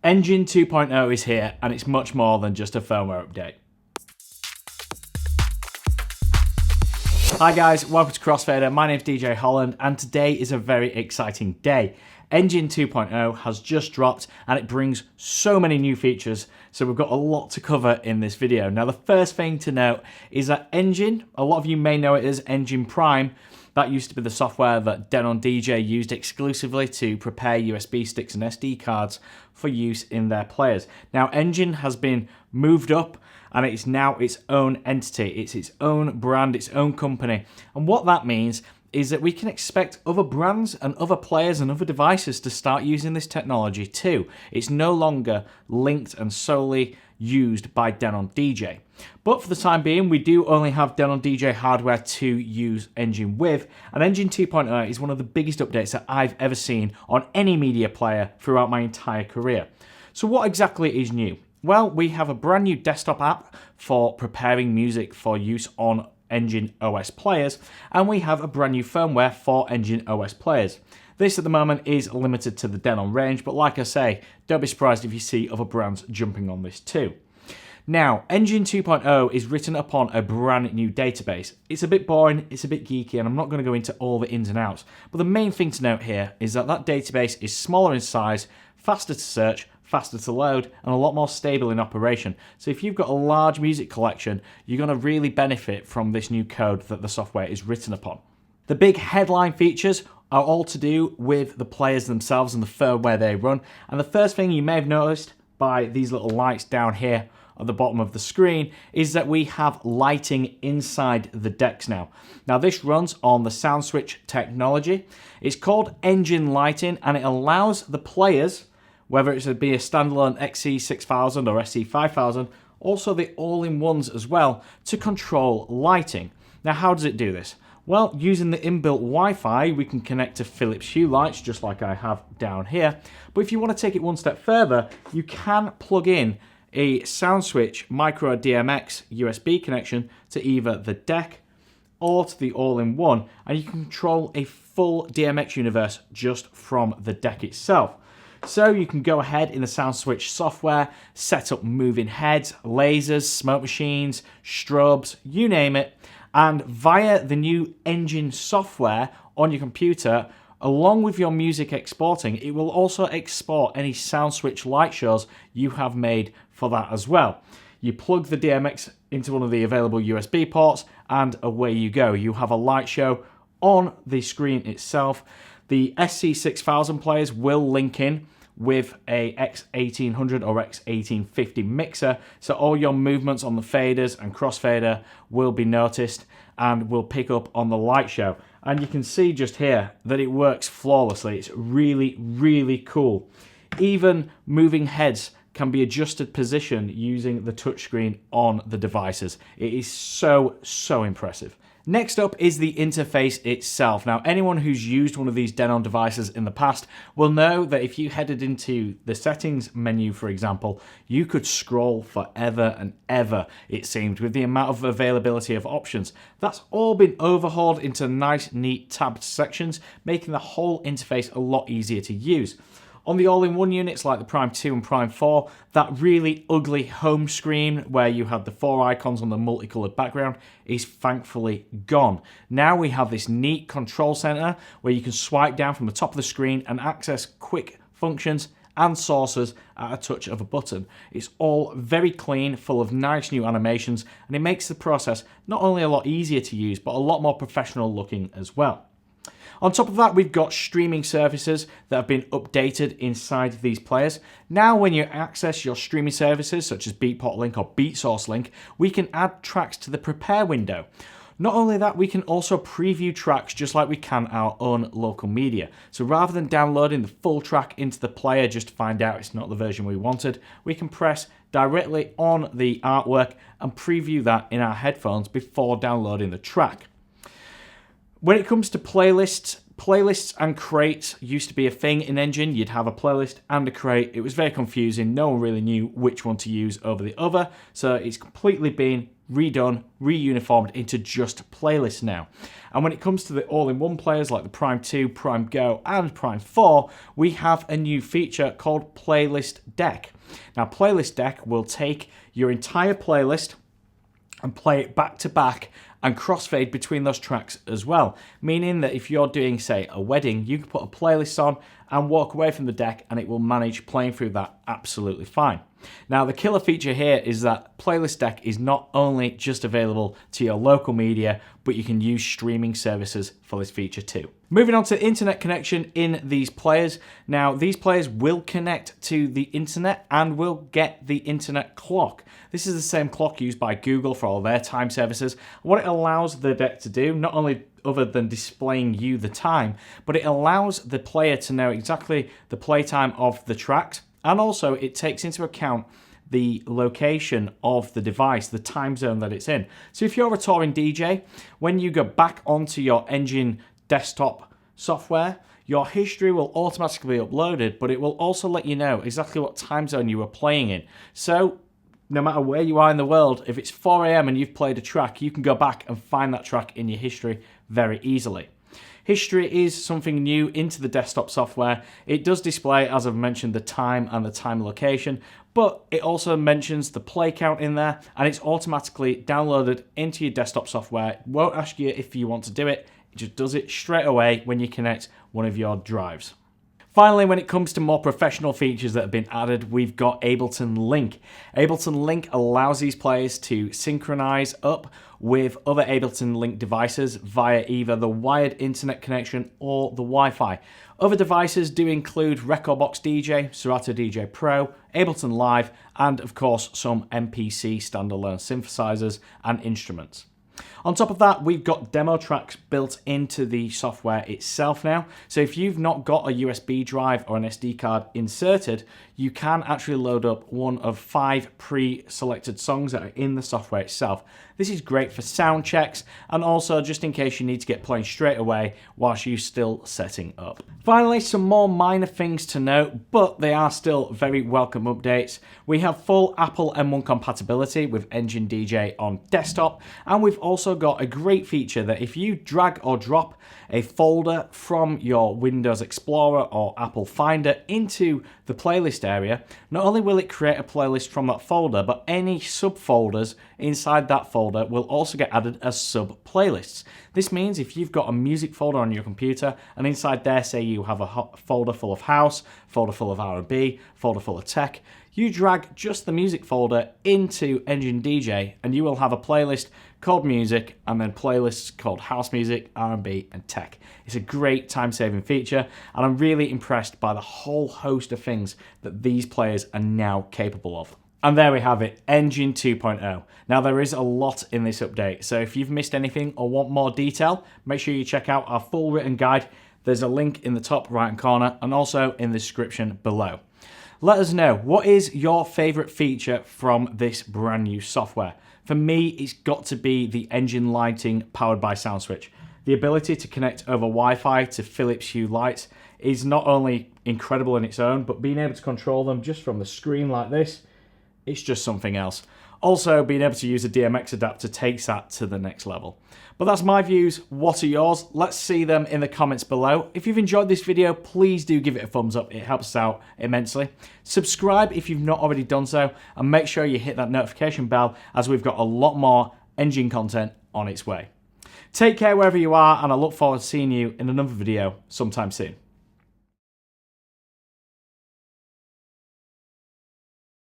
Engine 2.0 is here, and it's much more than just a firmware update. Hi guys, welcome to Crossfader. My name's DJ Holland, and today is a very exciting day. Engine 2.0 has just dropped, and it brings so many new features, so we've got a lot to cover in this video. Now, the first thing to note is that Engine, a lot of you may know it as Engine Prime. That used to be the software that Denon DJ used exclusively to prepare USB sticks and SD cards for use in their players. Now, Engine has been moved up, and it's now its own entity. It's its own brand, its own company. And what that means is that we can expect other brands and other players and other devices to start using this technology too. It's no longer linked and solely used by Denon DJ. But for the time being, we do only have Denon DJ hardware to use Engine with, and Engine 2.0 is one of the biggest updates that I've ever seen on any media player throughout my entire career. So what exactly is new? Well, we have a brand new desktop app for preparing music for use on Engine OS players, and we have a brand new firmware for Engine OS players. This at the moment is limited to the Denon range, but like I say, don't be surprised if you see other brands jumping on this too. Now, Engine 2.0 is written upon a brand new database. It's a bit boring, it's a bit geeky, and I'm not going to go into all the ins and outs, but the main thing to note here is that that database is smaller in size, faster to search, faster to load, and a lot more stable in operation. So if you've got a large music collection, you're going to really benefit from this new code that the software is written upon. The big headline features are all to do with the players themselves and the firmware they run. And the first thing you may have noticed by these little lights down here at the bottom of the screen is that we have lighting inside the decks now. Now this runs on the sound switch technology. It's called Engine Lighting, and it allows the players, whether it's a standalone XC6000 or SC5000, also the all-in-ones as well, to control lighting. Now how does it do this? Well, using the inbuilt Wi-Fi, we can connect to Philips Hue lights, just like I have down here. But if you want to take it one step further, you can plug in a sound switch micro DMX USB connection to either the deck or to the all-in-one, and you can control a full DMX universe just from the deck itself. So you can go ahead in the sound switch software, set up moving heads, lasers, smoke machines, strobes, you name it, and via the new Engine software on your computer, along with your music exporting, it will also export any sound switch light shows you have made for that as well. You plug the DMX into one of the available USB ports, and away you go. You have a light show on the screen itself. The SC6000 players will link in with a X1800 or X1850 mixer, so all your movements on the faders and crossfader will be noticed and will pick up on the light show. And you can see just here that it works flawlessly. It's really, really cool. Even moving heads can be adjusted position using the touchscreen on the devices. It is so, so impressive. Next up is the interface itself. Now, anyone who's used one of these Denon devices in the past will know that if you headed into the settings menu, for example, you could scroll forever and ever, it seemed, with the amount of availability of options. That's all been overhauled into nice, neat tabbed sections, making the whole interface a lot easier to use. On the all-in-one units like the Prime 2 and Prime 4, that really ugly home screen where you had the 4 icons on the multicolored background is thankfully gone. Now we have this neat control center where you can swipe down from the top of the screen and access quick functions and sources at a touch of a button. It's all very clean, full of nice new animations, and it makes the process not only a lot easier to use, but a lot more professional looking as well. On top of that, we've got streaming services that have been updated inside these players. Now, when you access your streaming services, such as Beatport Link or BeatSource Link, we can add tracks to the Prepare window. Not only that, we can also preview tracks just like we can our own local media. So rather than downloading the full track into the player just to find out it's not the version we wanted, we can press directly on the artwork and preview that in our headphones before downloading the track. When it comes to playlists and crates used to be a thing in Engine. You'd have a playlist and a crate. It was very confusing. No one really knew which one to use over the other. So it's completely been redone, reuniformed into just playlists now. And when it comes to the all-in-one players like the Prime 2, Prime Go, and Prime 4, we have a new feature called Playlist Deck. Now, Playlist Deck will take your entire playlist and play it back to back and crossfade between those tracks as well. Meaning that if you're doing, say, a wedding, you can put a playlist on and walk away from the deck and it will manage playing through that absolutely fine. Now, the killer feature here is that Playlist Deck is not only just available to your local media, but you can use streaming services for this feature too. Moving on to internet connection in these players. Now, these players will connect to the internet and will get the internet clock. This is the same clock used by Google for all their time services. What it allows the deck to do, not only other than displaying you the time, but it allows the player to know exactly the playtime of the tracks. And also it takes into account the location of the device, the time zone that it's in. So if you're a touring DJ, when you go back onto your Engine desktop software, your history will automatically be uploaded, but it will also let you know exactly what time zone you were playing in. So no matter where you are in the world, if it's 4 AM and you've played a track, you can go back and find that track in your history very easily. History is something new into the desktop software. It does display, as I've mentioned, the time and the time location, but it also mentions the play count in there, and it's automatically downloaded into your desktop software. It won't ask you if you want to do it. It just does it straight away when you connect one of your drives. Finally, when it comes to more professional features that have been added, we've got Ableton Link. Ableton Link allows these players to synchronize up with other Ableton Link devices via either the wired internet connection or the Wi-Fi. Other devices do include Rekordbox DJ, Serato DJ Pro, Ableton Live, and of course some MPC standalone synthesizers and instruments. On top of that, we've got demo tracks built into the software itself now. So if you've not got a USB drive or an SD card inserted, you can actually load up one of 5 pre-selected songs that are in the software itself. This is great for sound checks and also just in case you need to get playing straight away whilst you're still setting up. Finally, some more minor things to note, but they are still very welcome updates. We have full Apple M1 compatibility with Engine DJ on desktop, and we've also got a great feature that if you drag or drop a folder from your Windows Explorer or Apple Finder into the playlist area, not only will it create a playlist from that folder, but any subfolders inside that folder will also get added as sub-playlists. This means if you've got a music folder on your computer and inside there, say you have a folder full of house, folder full of R&B, folder full of tech, you drag just the music folder into Engine DJ and you will have a playlist called music and then playlists called house music, R&B and tech. It's a great time-saving feature and I'm really impressed by the whole host of things that these players are now capable of. And there we have it, Engine 2.0. Now there is a lot in this update, so if you've missed anything or want more detail, make sure you check out our full written guide. There's a link in the top right-hand corner and also in the description below. Let us know, what is your favorite feature from this brand new software? For me, it's got to be the engine lighting powered by SoundSwitch. The ability to connect over Wi-Fi to Philips Hue lights is not only incredible in its own, but being able to control them just from the screen like this, it's just something else. Also, being able to use a DMX adapter takes that to the next level. But that's my views. What are yours? Let's see them in the comments below. If you've enjoyed this video, please do give it a thumbs up. It helps us out immensely. Subscribe if you've not already done so, and make sure you hit that notification bell as we've got a lot more Engine content on its way. Take care wherever you are, and I look forward to seeing you in another video sometime soon.